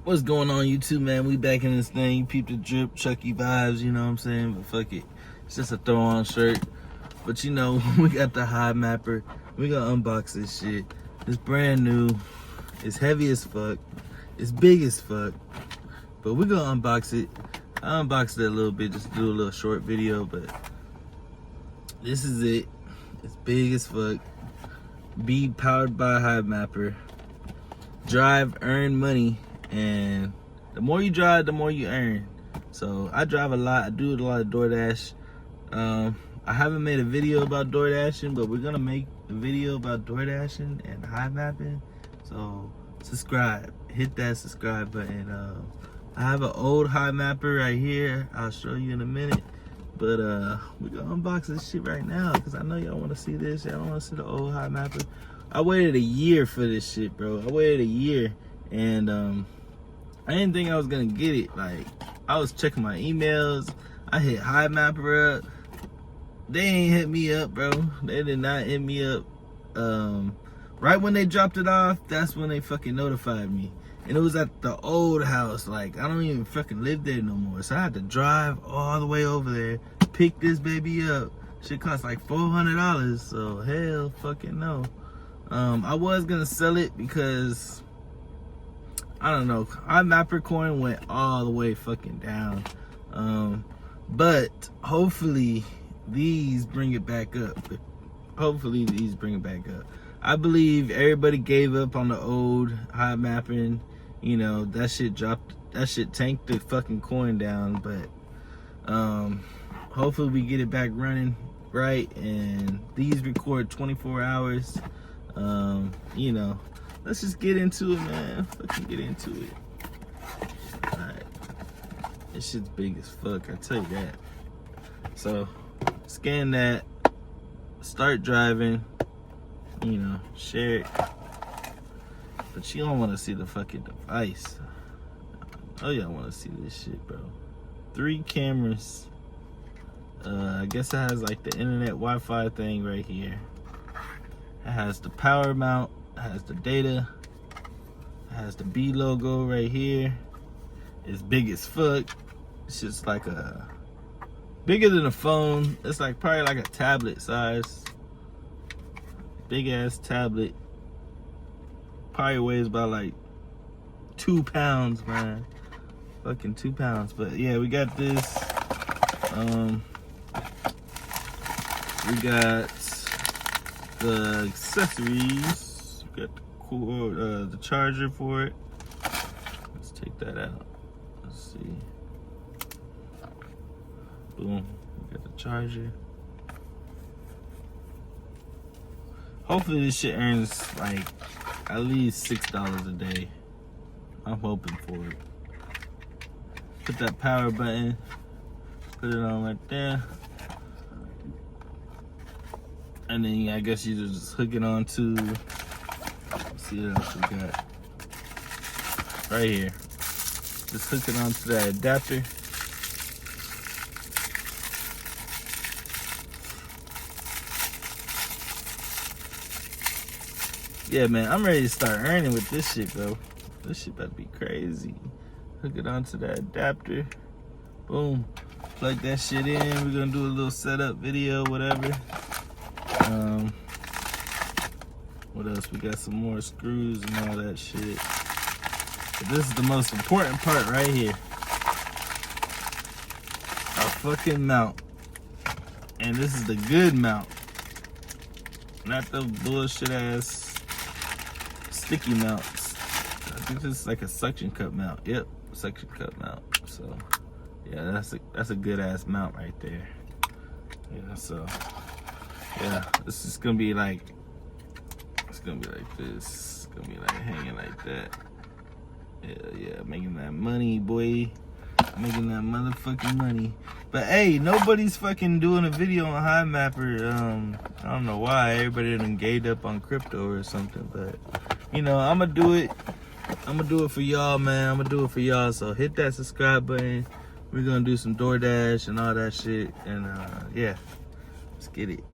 What's going on, YouTube, man? We back in this thing. You peep the drip, Chucky vibes, you know what I'm saying? But fuck it. It's just a throw-on shirt. But you know, we got the HIVEMAPPER. We gonna unbox this shit. It's brand new. It's heavy as fuck. It's big as fuck. But we gonna unbox it. I unboxed it a little bit just to do a little short video, but this is it. It's big as fuck. Be powered by HIVEMAPPER. Drive, earn money. And the more you drive, the more you earn. So I drive a lot. I do a lot of DoorDash. I haven't made a video about DoorDashing, but we're gonna make a video about DoorDashing and HIVEMAPPing. So subscribe, hit that subscribe button. I have an old HIVEMAPPER right here. I'll show you in a minute. But we're gonna unbox this shit right now because I know y'all want to see this. Y'all want to see the old HIVEMAPPER. I waited a year for this shit, bro. I waited a year, and I didn't think I was gonna get it. Like, I was checking my emails. I hit HIVEMAPPER up. They ain't hit me up, bro. They did not hit me up. Right when they dropped it off, that's when they fucking notified me. And it was at the old house. Like, I don't even fucking live there no more. So I had to drive all the way over there, pick this baby up. Shit cost like $400. So hell fucking no. I was gonna sell it because I don't know, HIVEMAPPER coin went all the way fucking down. But hopefully these bring it back up. Hopefully these bring it back up. I believe everybody gave up on the old HIVEMAPPing. You know, that shit dropped, that shit tanked the fucking coin down. But hopefully we get it back running right, and these record 24 hours. You know, let's just get into it, man. Fucking get into it. Alright. This shit's big as fuck, I tell you that. So, scan that. Start driving. You know, share it. But you don't want to see the fucking device. Oh, y'all want to see this shit, bro. 3 cameras. I guess it has like the internet Wi-Fi thing right here. It has the power mount. It has the data. It has the B logo right here. It's big as fuck. It's just like a bigger than a phone. It's like probably like a tablet size. Big ass tablet. Probably weighs about like 2 pounds, man. Fucking 2 pounds. But yeah, we got this. We got the accessories. We got the cord, the charger for it. Let's take that out. Let's see. Boom. We got the charger. Hopefully this shit earns like at least $6 a day. I'm hoping for it. Put that power button. Put it on right there. And then I guess you just hook it onto, let's see what else we got. Right here. Just hook it onto that adapter. Yeah, man, I'm ready to start earning with this shit, bro. This shit about to be crazy. Hook it onto that adapter. Boom. Plug that shit in. We're gonna do a little setup video, whatever. What else? We got some more screws and all that shit. But this is the most important part right here. Our fucking mount. And this is the good mount. Not the bullshit ass sticky mounts. I think this is like a suction cup mount. Yep, suction cup mount. So yeah, that's a good ass mount right there. Yeah, so yeah, this is gonna be like, it's gonna be like this. It's gonna be like hanging like that. Yeah, making that money, boy. Making that motherfucking money. But hey, nobody's fucking doing a video on HIVEMAPPER. I don't know why. Everybody done gave up on crypto or something, but you know, I'ma do it. I'ma do it for y'all, man. I'ma do it for y'all. So hit that subscribe button. We're gonna do some DoorDash and all that shit. And yeah, let's get it.